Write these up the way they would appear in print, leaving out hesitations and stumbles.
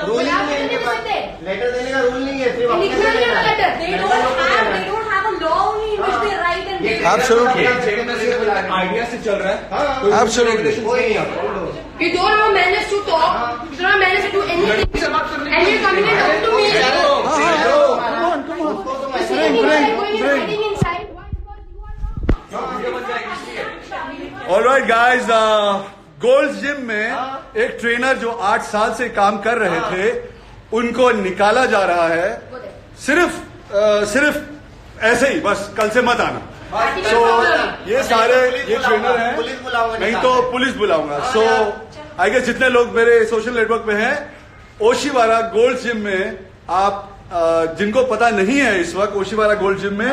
Rule नहीं है इनके पास, लेटर देने का रूल नहीं है, सिर्फ अपने से लेना है। Absolutely. आइडिया से चल रहा है। Absolutely. You don't have manners to talk. You don't have manners to do anything. And you're coming and talking to me. Come on. Hiding inside. All right, guys. Gold's gym में एक trainer जो 8 साल से काम कर रहे थे, उनको निकाला जा रहा है सिर्फ ऐसे ही, बस कल से मत आना। सो ये सारे ये ट्रेनर हैं, नहीं तो पुलिस बुलाऊंगा। सो आई गेस जितने लोग मेरे सोशल नेटवर्क पे हैं, ओशिवारा गोल्ड जिम में आप जिनको पता नहीं है इस वक्त, ओशिवारा गोल्ड जिम में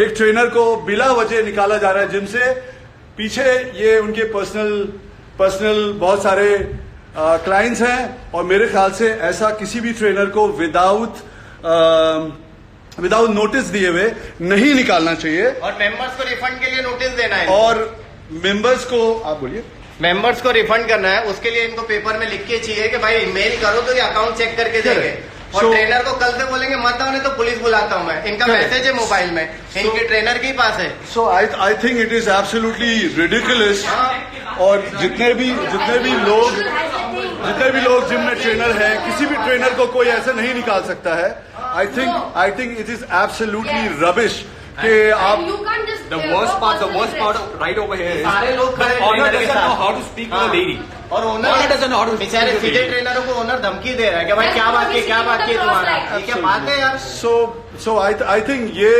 एक ट्रेनर को बिला वजह निकाला जा रहा है जिम से। पीछे ये उनके पर्सनल बहुत सारे क्लाइंट्स हैं और मेरे ख्याल से ऐसा किसी भी ट्रेनर को विदाउट नोटिस दिए हुए नहीं निकालना चाहिए। और मेंबर्स को रिफंड के लिए नोटिस देना है, और मेंबर्स को आप बोलिए, मेंबर्स को रिफंड करना है, उसके लिए इनको पेपर में लिख के चाहिए कि भाई मेल करो तो ये अकाउंट चेक करके देंगे। और ट्रेनर को कल से बोलेंगे मत आओ, नहीं तो पुलिस बुलाता हूं मैं। इनका मैसेज है मोबाइल में, इनके ट्रेनर के पास है। So I think it is absolutely ridiculous. और जितने भी लोग जिम में ट्रेनर हैं, किसी भी ट्रेनर को कोई ऐसे नहीं निकाल सकता है। आई think it is absolutely rubbish कि आप The worst part right over here is सारे लोग खड़े owner doesn't know how to speak to the lady. और owner doesn't know how to speak बेचारे to the सीधे lady. ट्रेनरों को ओनर धमकी दे रहा है कि भाई क्या बात है तुम्हारा, ये क्या बात है यार। सो आई थिंक ये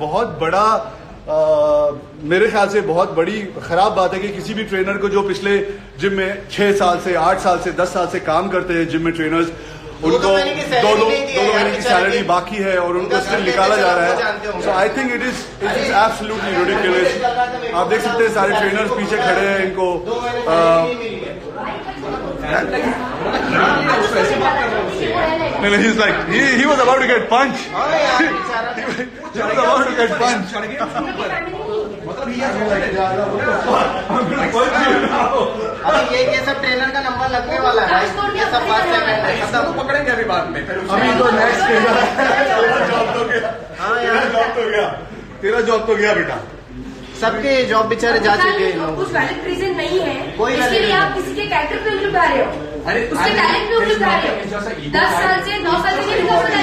बहुत बड़ा मेरे ख्याल से बहुत बड़ी खराब बात है कि किसी भी ट्रेनर को जो पिछले जिम में 6 साल से 8 साल से 10 साल से काम करते हैं जिम में ट्रेनर्स, उनको 2 महीने की सैलरी बाकी है और उनको स्टिल निकाला जा रहा है। So I think it is absolutely ridiculous. आप देख सकते हैं सारे ट्रेनर्स पीछे खड़े हैं, इनको he's like he was about to get punched. He was about to get punched. अभी ये सब ट्रेनर का नंबर लगने वाला है, ये सब बात सब पकड़ेंगे अभी बाद में। अभी तो नेक्स्ट तेरा जॉब तो गया बेटा। सबके जॉब बेचारे जा चुके हैं। कुछ वैलिड रीजन नहीं है, कोई इसके लिए आप किसी के कैरेक्टर पे उंगली उठा रहे हो, उसके टैलेंट पे उंगली उठा रहे हो। 10 साल से 9 साल से नहीं निकाल सकते।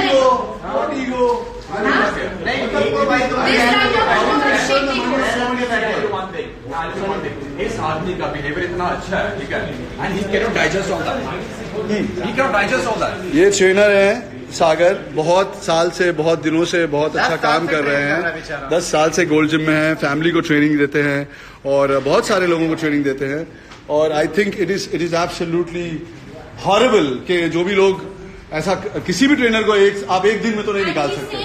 इस आदमी का बिहेवियर इतना अच्छा है, ठीक है, and he can not digest all that, he can not digest all that. ये ट्रेनर हैं सागर, बहुत साल से बहुत दिनों से बहुत अच्छा काम कर रहे हैं। 10 साल से गोल्ड जिम में हैं, फैमिली को ट्रेनिंग देते हैं और बहुत सारे लोगों को ट्रेनिंग देते हैं। और आई think it is absolutely horrible कि जो भी लोग ऐसा किसी भी ट्रेनर को आप एक दिन में तो नहीं निकाल सकते।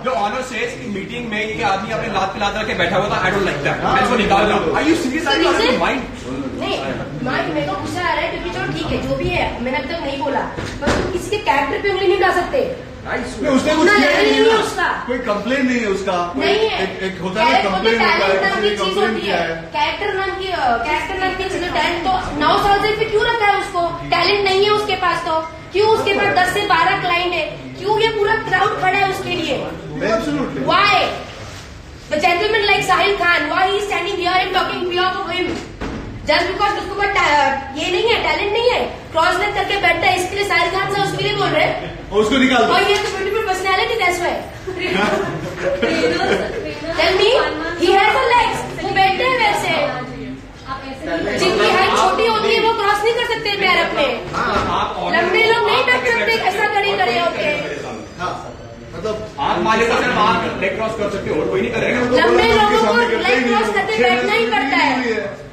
जो ऑनर सेज की मीटिंग में ये आदमी अपने लात पे लात रख के बैठा हुआ था, आई डोंट लाइक दैट, मैं इसको निकाल रहा हूं। Are you serious? Are you mind? नहीं, मेरे को गुस्सा आ रहा है क्योंकि चलो ठीक है जो भी है, मैंने अब तक नहीं बोला, पर तुम किसी के कैरेक्टर पे उंगली नहीं डाल सकते। उसने कुछ किया नहीं है, उसका कोई कंप्लेन नहीं है, उसका नहीं है। एक होता है कंप्लेन होता है, किसी ने कंप्लेन किया है। कैरेक्टर नाम की चीजें, टैलेंट तो 9 साल से फिर क्यों रखा है उसको? टैलेंट नहीं है उसके पास तो क्यों उसके पास 10 से 12 क्लाइंट है, क्यों ये पूरा क्राउड खड़ा है उसके लिए? Why? The gentleman like Sahil Khan, why he is standing here and talking behalf of him? Just because उसको ये नहीं है, टैलेंट नहीं है, क्रॉस लेग करके बैठता है, इसके लिए साहिल खान से उसके लिए बोल रहे हैं, उसको निकाल दो। और ये तो beautiful personality, that's why. Tell me, he has a legs, वो बैठते हैं वैसे, जिनकी हाइट छोटी होती है वो क्रॉस नहीं कर सकते पैर अपने, लंबे लोग नहीं बैठ सकते ऐसा खड़े होके। मतलब आप मालिक का सिर्फ आप लेग क्रॉस कर सकते हो और कोई नहीं करेगा। लंबे लोगों को लेग क्रॉस करते बैठना ही पड़ता है,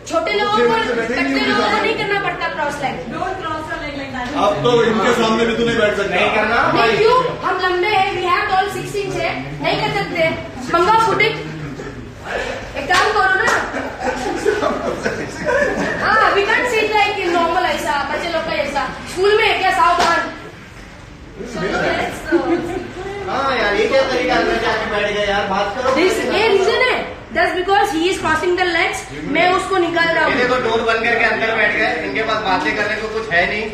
छोटे लोगों को कटने लोगों को नहीं करना पड़ता क्रॉस लेग। अब तो इनके सामने भी तू नहीं बैठ सकता। नहीं करना। नहीं क्यों? हम लंबे हैं, वी हैव ऑल 6 इंच है, नहीं कर सकते। पंगा फुटे, एक काम करो ना। हाँ, we can't seat like normal ऐसा बच्चे लोग का ऐसा। स्कूल में है क्या सावधान? हाँ यार, ये क्या तरीका है? बैठ गए यार, बात करो। ये रीजन है 10 because he is crossing the legs, मैं उसको निकाल रहा हूँ। ये देखो डोर बंद करके अंदर बैठ गए, इनके पास बातें करने को कुछ है नहीं,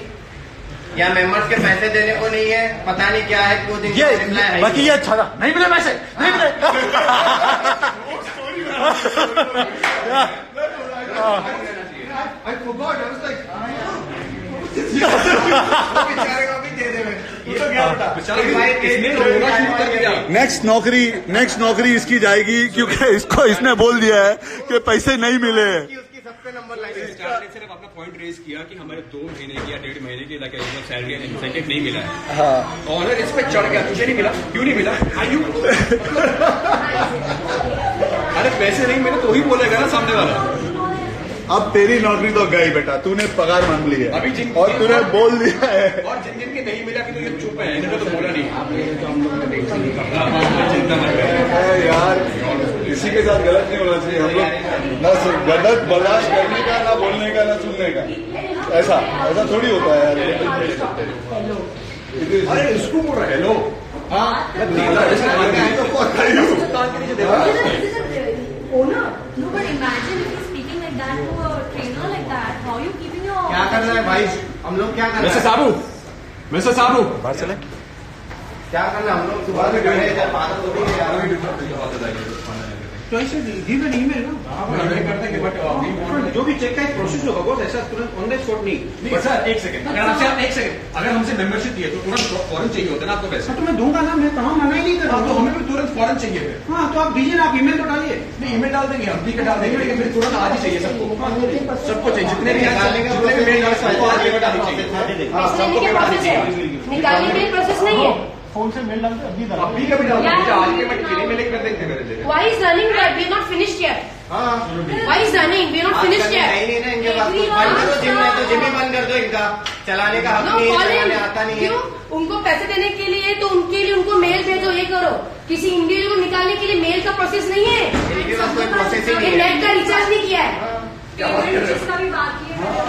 या मेंबर्स के पैसे देने को नहीं है, पता नहीं क्या है, कुछ दिन ये बाकी ये अच्छा था, नहीं मिले पैसे, नहीं मिले। नेक्स्ट नौकरी इसकी जाएगी, क्योंकि इसको इसने बोल दिया है कि पैसे नहीं मिले। उसकी सबसे नंबर लाइन सिर्फ अपना पॉइंट रेज किया कि हमारे 2 महीने की या 1.5 महीने की सैलरी इंसेंटिव नहीं मिला है, और इस पे चढ़ गया, तुझे नहीं मिला, क्यों नहीं मिला, आयु। अरे पैसे नहीं मिले तो ही बोलेगा ना सामने वाला। अब तेरी नौकरी तो गई बेटा, तूने पगार मांग ली है अभी और तूने बोल दिया है। और जिन जिन के नहीं मिला कि तो ये चुप है, इन्होंने तो बोला नहीं। यार किसी के साथ गलत नहीं होना चाहिए, हम लोग ना गलत बर्दाश्त करने का, ना बोलने का, ना सुनने का, ऐसा थोड़ी होता है यार। अरे इसको बोल रहा है हेलो, हाँ क्या करना है भाई, हम लोग क्या करना है, मिस्टर साबू बाहर चले। क्या करना हम लोग सुबह से गए जब बात हो रही है। तो ऐसे गिव एन ईमेल ना, जो भी चेक का एक प्रोसेस होगा बहुत, ऐसा तुरंत ऑन द स्पॉट नहीं। बट सर एक सेकंड, अगर हमसे मेंबरशिप दिए तो तुरंत फौरन चाहिए होता है ना आपको पैसा। तो मैं दूंगा ना, मैं कहाँ मना ही नहीं कर रहा हूँ। तो हमें भी तुरंत फौरन चाहिए फिर। हाँ तो आप दीजिए ना, आप ईमेल तो डालिए। नहीं ईमेल डाल देंगे हम, ठीक है डाल देंगे, लेकिन फिर तुरंत आज ही चाहिए सबको, सबको चाहिए, जितने भी मेल डाल सबको आज पेमेंट आनी चाहिए। निकालने के लिए प्रोसेस नहीं है। फोन से मेल डालते अभी अभी का भी डाल देंगे, आज पेमेंट गिने में लेकर देंगे मेरे लिए। Why is running that? We are not finished yet. Why is running? We are not finished yet. नहीं ना इनके पास कुछ बंद करो, जिम है तो जिम ही बंद कर दो, इनका चलाने का हक No, नहीं है, Colin, चलाने आता नहीं है। क्यों? उनको पैसे देने के लिए तो उनके लिए उनको मेल भेजो, ये करो। किसी इंडिविजुअल को निकालने के लिए मेल का प्रोसेस नहीं है। इनके पास कोई प्रोसेस ही नहीं है। नेट का रिचार्ज नहीं किया है,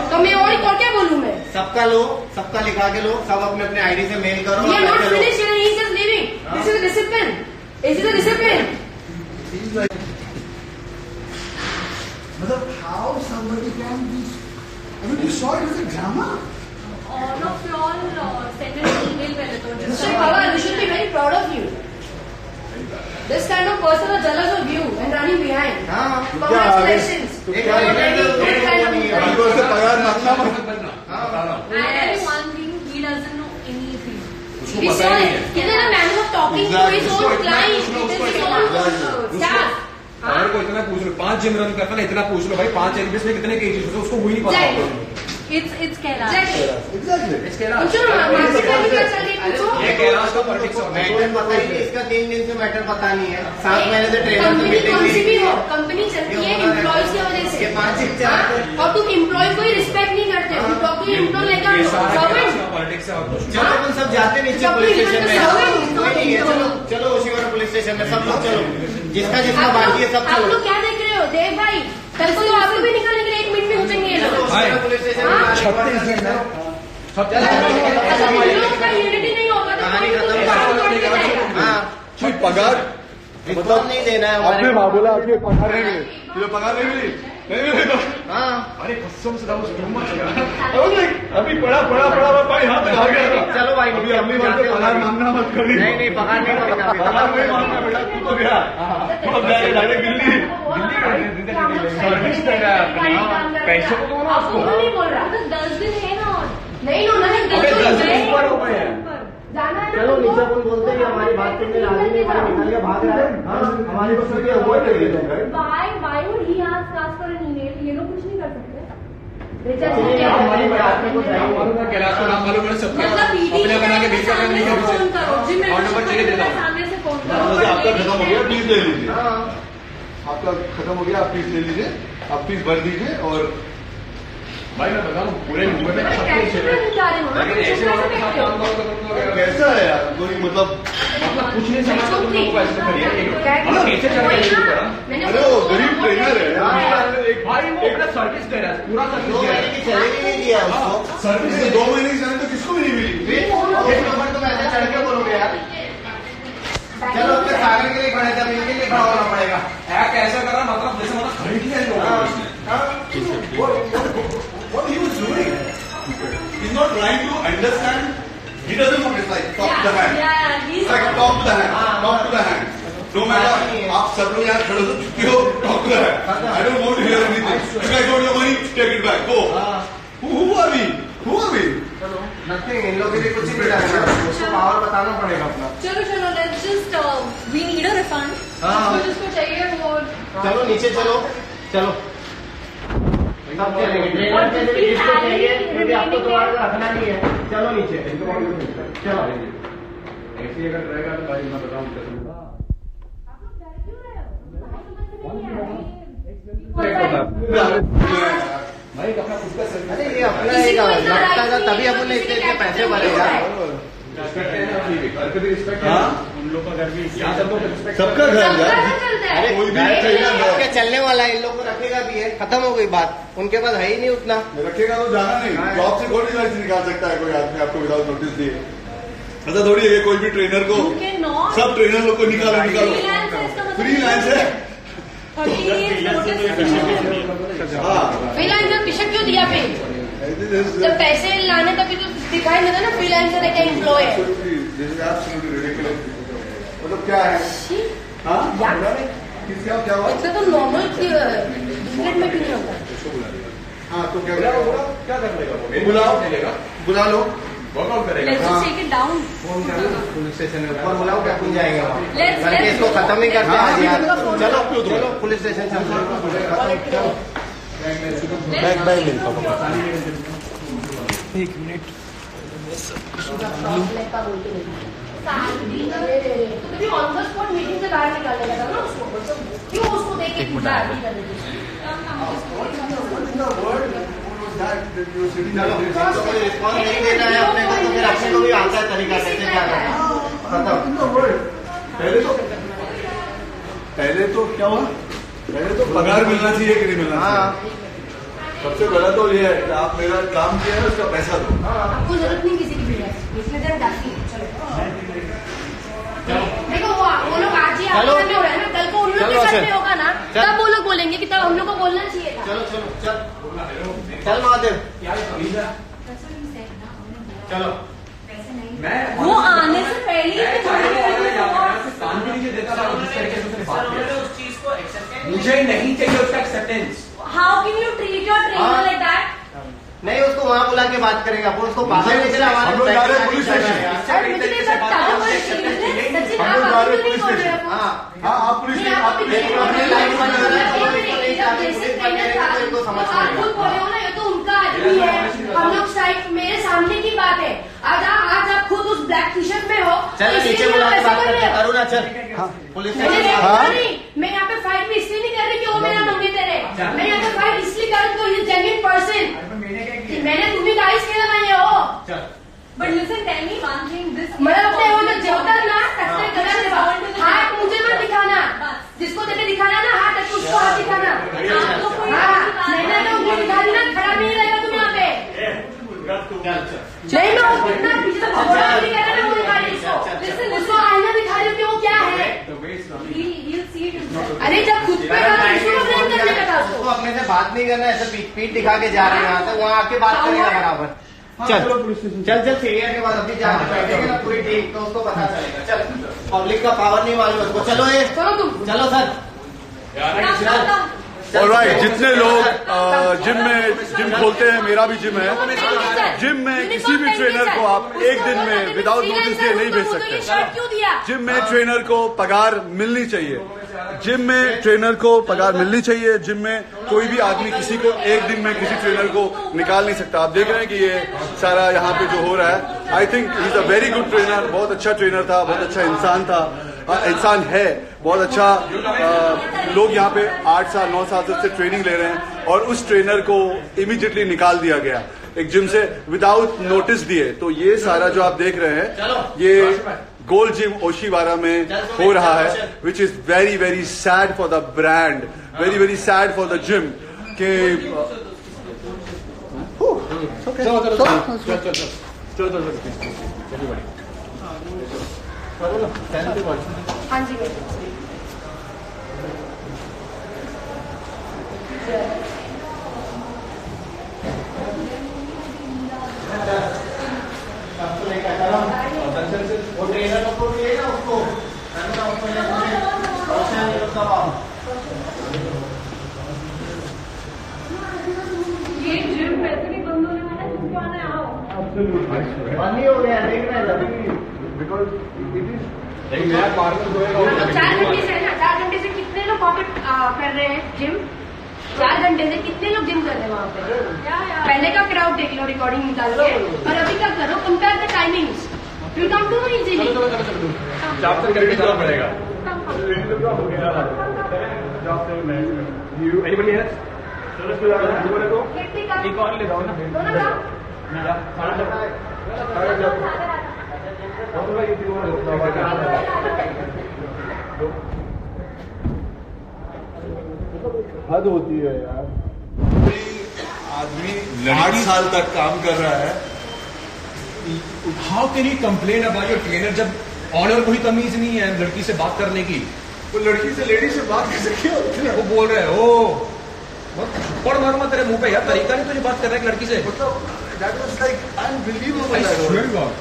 तो मैं और क्या बोलूँ मैं? सबका लो, सबका लिखा के लो, सब अपने अपने आईडी से मेल करो। We are not finished and he is just leaving. This is a discipline. This is a discipline. how somebody can be, I mean you saw it as a drama. All of you all send an email पहले तो Mr. Pawar, we should be very proud of you. This kind of person are jealous of you and running behind. हाँ Congratulations. एक बार हमको उससे पगार मांगना मत। I tell you one thing, he doesn't know anything. We saw it. He's in a manner of talking to his own client, to his own staff. अगर को इतना पूछ लो, 5 जिम रन करता ना, इतना पूछ लो भाई 5 एलबीएस में कितने केजीज होते हैं, उसको वही नहीं पता होगा। It's Kailash. Exactly. इसके अलावा पूछो ना, मार्केट में क्या चल रही है, पूछो। ये कैलाश का पॉलिटिक्स मैटर पता ही नहीं, इसका 3 दिन से मैटर पता नहीं है, 7 महीने से ट्रेनर से कंपनी मीटिंग कौन सी भी हो, नहीं। कंपनी चलती है एम्प्लॉयज की वजह से। ये 5 से 4 और तुम एम्प्लॉय को ही रिस्पेक्ट नहीं करते हो, talk to employ like a servant. Politics है और कुछ नहीं। चलो अपन सब जाते नीचे पुलिस स्टेशन में, कोई नहीं है, चलो चलो ओशीवाड़ा पुलिस स्टेशन में सब लोग चलो, जिसका जिसका बाकी है सब आप चलो। लोग क्या देख रहे हो देव भाई, कल को तो आपको भी निकालने के लिए 1 मिनट में उठेंगे ये लोग। ओशीवाड़ा पुलिस स्टेशन में 36 दिन है। अच्छा तुम लोग का यूनिटी नहीं होगा तो कहानी खत्म कोई हाँ पगार मतलब नहीं देना है आपने हमारे वहाँ बोला आपके पगार नहीं मिली, तुझे पगार नहीं मिली, नहीं मिली तो हाँ अरे कसम से दाऊ टू मच अभी पड़ा भाई हाथ में आ गया। चलो भाई अभी अगली बार से पगार मांगना मत कभी। नहीं पगार नहीं मांगना अभी। पगार नहीं मांगना बेटा, तू तो गया, तू अब जाएगा डायरेक्ट दिल्ली। सर्विस दे रहा है अपनी, पैसे को दो ना आपको उसको। नहीं बोल रहा, 10 दिन है ना और नहीं नो नहीं अबे 10 दिन ऊपर हो गए हैं। जाना है ना चलो तुमको? नीचे अपन बोलते हैं हमारी बात सुनने राजी नहीं, हमारे निकल के भाग रहा है। हाँ हमारी बात सुन के अवॉइड करिए। why would he ask for an email? ये लोग कुछ नहीं कर सकते। हमारी बात में कुछ है कैलाश का नाम मालूम है सबका, मतलब अपने बना के भेज कर नहीं कर फोन करो, जिम और नंबर चाहिए देता हूँ। सामने से फोन करो। आपका खत्म हो गया, प्लीज ले लीजिए। हाँ आपका खत्म हो गया, आप फीस ले लीजिए, आप फीस भर दीजिए। और भाई मैं बताऊँ पूरे मुंबई में सब कुछ है, लेकिन ऐसे वालों के साथ काम करो तो कैसा है यार कोई मतलब कुछ नहीं समझता तुम लोगों को ऐसे करिए। हम कैसे चल रहे हैं ऊपर? अरे वो गरीब ट्रेनर है एक भाई वो अपना सर्विस दे रहा है, पूरा 2 सर्विस दे रहा महीने है। की सैलरी नहीं दिया उसको। सर्विस 2 महीने की सैलरी तो किसको भी नहीं मिली। फिर एक नंबर तुम ऐसे चढ़ के बोलोगे यार। चलो अपने सागर के लिए खड़े थे, अब इनके लिए खड़ा होना पड़ेगा। एक्ट ऐसा कर रहा मतलब जैसे मतलब खरीद लिया लोगों What he was doing? He's not trying to understand. He doesn't want it like talk to the hand. Like talk to the hand. Talk to the hand. No matter आप सब लोग यहाँ खड़े हो चुके हो, talk to the hand. I don't want to hear anything. You guys want your money? Take it back. Go. Who are we? Who are we? Nothing, इन लोगों के लिए कुछ ही नहीं लगना, उसको पावर बताना पड़ेगा अपना। चलो let's just we need a refund. जिसको चाहिए वो चलो नीचे चलो, चलो सब चलेंगे। ट्रेनर के लिए जिसको चाहिए, क्योंकि आपको दोबारा रखना नहीं है। चलो नीचे, चलो ऐसी अगर रहेगा तो भाई मैं बताऊँ भाई अपना खुद का सर्विस। अरे ये अपना एक लगता था, तभी अपन ने इतने पैसे भरेगा। उन लोग का घर भी सबका घर यार। अरे कोई भी आपके चलने वाला है, इन लोग को रखेगा भी है, खत्म हो गई बात। उनके पास है ही नहीं उतना। रखेगा तो जाना नहीं, जॉब से थोड़ी लाइसेंस निकाल सकता है कोई आदमी आपको विदाउट नोटिस दिए। ऐसा थोड़ी है कोई भी ट्रेनर को, सब ट्रेनर लोग को निकालो। फ्रीलांस है। फ्रीलांसर पिशक क्यों दिया पे? जब पैसे लाने तभी तो दिखाई देता ना फ्रीलांसर है क्या एम्प्लॉय है। मतलब क्या है? हाँ क्या हुआ? इसका तो नॉर्मल डिस्प्लेट में भी नहीं होता। हाँ तो क्या क्या कर लेगा? बुला लो। वर्कआउट करेगा। Let's take it down. Police station में ऊपर बुलाओ, क्या कुछ जाएगा वहाँ? Let's- करके इसको खत्म ही करते हैं आज यार। चलो पुलिस स्टेशन चलो। एक minute on the spot meeting से बाहर निकालने लगा ना उसको, क्यों उसको देख के कोई रिस्पॉन्स नहीं देना है अपने को, तो फिर अपने को भी आता है तरीका कैसे क्या करना। पहले तो क्या हुआ? पहले तो पगार मिलना चाहिए कि नहीं मिलना चाहिए? हाँ सबसे पहला तो ये है कि आप मेरा काम किया है उसका पैसा दो। आपको जरूरत नहीं किसी की वीडियो, इसमें जरा डालती है। चलो देखो वो लोग आज ही आपके साथ में हो रहा है ना, कल को उन लोग के साथ में होगा ना, तब वो लोग बोलेंगे कि तब हम लोग को बोलना चाहिए था। चलो चल महादेव चलो। वो आने से पहले ही कान के नीचे देता था जिस तरीके से उसने बात किया। मुझे नहीं चाहिए उसका acceptance. How can you treat your trainer like that? नहीं उसको वहाँ बुला के बात करेगा, वो उसको बाहर नहीं चला। हम लोग जा रहे हैं पुलिस स्टेशन। सर मुझे नहीं पता सचिन हम लोग जा रहे हैं पुलिस स्टेशन। हाँ हाँ आप पुलिस स्टेशन आप अपनी लाइफ बना रहा है, तो नहीं चाहते पुलिस बनेगा तो इनको समझ आप खुद बोले हो ना, ये तो उनका आदमी है, हम लोग साइड मेरे सामने की बात है। आज आप खुद उस ब्लैक टी शर्ट में हो, चल नीचे बुला के बात करते हैं। करुणा चल पुलिस मैं स्टेशन। यहाँ पे फाइट भी इसलिए नहीं कर रही कि वो मेरा मंगेतर है, मैं यहाँ पे फाइट इसलिए कर रही हूँ ये जेन्युइन पर्सन। मैंने तुम्हें गाइस के लगाए हो, but listen tell me one thing this मतलब अपने वो जो जेवतर ना कसते गलत है, हाथ मुझे मत दिखाना, जिसको देखे दिखाना ना हाथ, उसको हाथ दिखाना। हाँ मैंने तो उंगली दिखा दी ना, खड़ा नहीं रहेगा तुम यहाँ पे। नहीं मैं इतना पीछे तक घोड़ा नहीं कह रहा ना, वो गाड़ी उसको आईना दिखा रही हूँ कि वो क्या है। अरे जब खुद पे इसको ब्लेम करने का था उसको। उसको अपने से बात नहीं करना, ऐसे पीठ दिखा के जा रहे हैं यहाँ से, वहाँ आके बात करेगा बराबर। चल सीढ़िया के बाद अभी जाके बैठेंगे ना पूरी टीम, तो उसको पता चलेगा। चल पब्लिक का पावर नहीं मालूम उसको। चलो ये चलो तुम चलो सर। ऑलराइट, जितने लोग जिम खोलते हैं, मेरा भी जिम है, जिम में किसी भी ट्रेनर को आप एक दिन में विदाउट नोटिस दिए नहीं भेज सकते। क्यों दिया? जिम में ट्रेनर को पगार मिलनी चाहिए, जिम में ट्रेनर को पगार मिलनी चाहिए। जिम में कोई भी आदमी किसी को एक दिन में किसी ट्रेनर को निकाल नहीं सकता। आप देख रहे हैं कि ये सारा यहाँ पे जो हो रहा है, I think he is a very good trainer, बहुत अच्छा ट्रेनर था, बहुत अच्छा इंसान था, इंसान है, बहुत अच्छा। लोग यहाँ पे 8 साल 9 साल से ट्रेनिंग ले रहे हैं और उस ट्रेनर को इमीडिएटली निकाल दिया गया एक जिम से विदाउट नोटिस दिए। तो ये सारा जो आप देख रहे हैं, ये गोल्ड जिम ओशीवारा में हो रहा है, which is very very sad for the brand, very very sad for the gym के हाँ जी वो ट्रेनर को भी ना उसको ये जिम वैसे भी बंद होने वाला है, जिसको आना है आओ। बंद ही हो गया, देख रहे हैं एक नया पार्लर जो है अब 4 घंटे से है ना, 4 घंटे से कितने लोग वहाँ पे कर रहे हैं जिम? 4 घंटे से कितने लोग जिम कर रहे हैं वहाँ पे? पहले का क्राउड देख लो, रिकॉर्डिंग निकाल के, और अभी का करो, compare the timings, you come to know easily. Chapter करके जाना पड़ेगा। Anybody else? एक और ले जाओ ना। हद होती है यार। आदमी 8 साल तक काम कर रहा है। How can you complain about your trainer जब ऑनर कोई तमीज नहीं है लड़की से बात करने की? वो लड़की से लेडी से बात कैसे किया होती है? वो बोल रहे हो पढ़ मारूंगा तेरे मुंह पे यार, तरीका नहीं तुझे बात कर रहा है लड़की से। मतलब that was like unbelievable. I swear to God.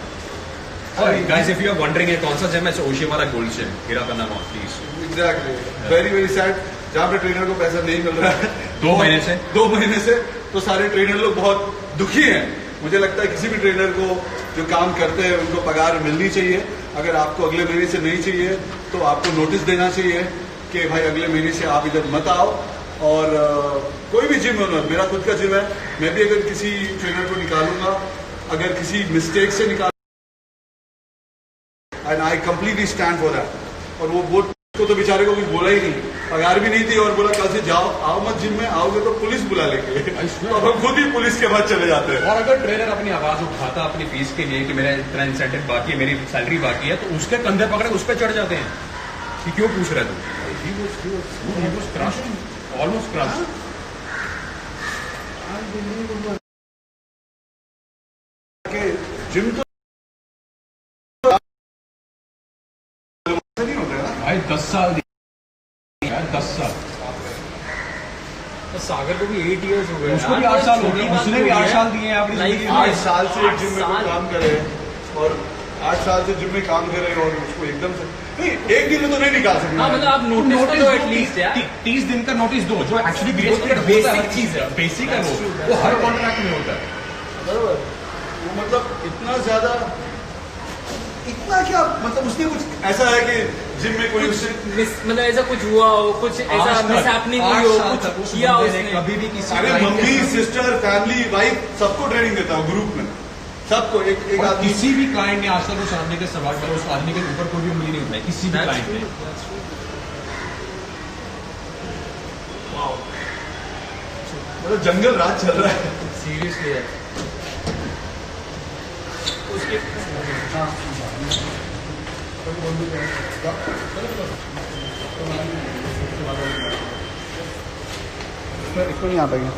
Guys, if you are wondering, ये कौन सा जिम है? ओशिवारा गोल्ड जिम, हीरा करना not please. Exactly. Very very sad. जहाँ पे ट्रेनर को पैसा नहीं मिल रहा है 2 महीने से 2 महीने से, तो सारे ट्रेनर लोग बहुत दुखी हैं। मुझे लगता है किसी भी ट्रेनर को जो काम करते हैं उनको पगार मिलनी चाहिए। अगर आपको अगले महीने से नहीं चाहिए तो आपको नोटिस देना चाहिए कि भाई अगले महीने से आप इधर मत आओ। और कोई भी जिम ओनर, मेरा खुद का जिम है, मैं भी अगर किसी ट्रेनर को निकालूंगा, अगर किसी मिस्टेक से निकाल, and I completely stand for that. और वो बोर्ड को तो बेचारे को कुछ बोला ही नहीं, पगार भी नहीं थी, और बोला कल से जाओ, आओ मत जिम में, आओगे तो पुलिस बुला लेंगे। तो हम खुद ही पुलिस के बाद चले जाते हैं। और अगर ट्रेनर अपनी आवाज उठाता अपनी फीस के लिए कि मेरा इतना इंसेंटिव बाकी है, मेरी सैलरी बाकी है, तो उसके कंधे पकड़े उस पर चढ़ जाते हैं कि क्यों पूछ रहे तू? He was crushed, almost crushed. Gym तो नहीं होता है ना भाई 10 साल यार, 10 साल। तो सागर को भी 8 years हो गए, उसको भी 8 साल हो गए, उसने भी 8 साल दिए हैं अपनी जिंदगी में। 8 साल से जिम में कोई काम करे, और 8 साल से जिम में काम करे, और उसको एकदम से नहीं, एक दिन में तो नहीं निकाल सकते। हाँ, मतलब आप नोटिस तो दो एटलीस्ट यार। 30 दिन का नोटिस दो, जो एक्चुअली बेसिक चीज है, बेसिक है वो हर कॉन्ट्रैक्ट में होता है। बराबर, वो मतलब इतना ज्यादा, इतना क्या, मतलब उसने कुछ ऐसा है कि जिम में कोई उससे मतलब ऐसा कुछ हुआ हो, कुछ ऐसा मिसहैपनिंग हुई हो, कुछ किया उसने कभी भी किसी अरे मम्मी, सिस्टर, फैमिली, वाइफ, सबको ट्रेनिंग देता हूँ ग्रुप में, सबको। एक आदमी, किसी भी क्लाइंट ने आज तक उस आदमी के सवाल करो, उस आदमी के ऊपर कोई भी उंगली नहीं उठाई, किसी भी क्लाइंट ने। मतलब जंगल राज चल रहा है सीरियसली है। इसको नहीं आ पाएंगे।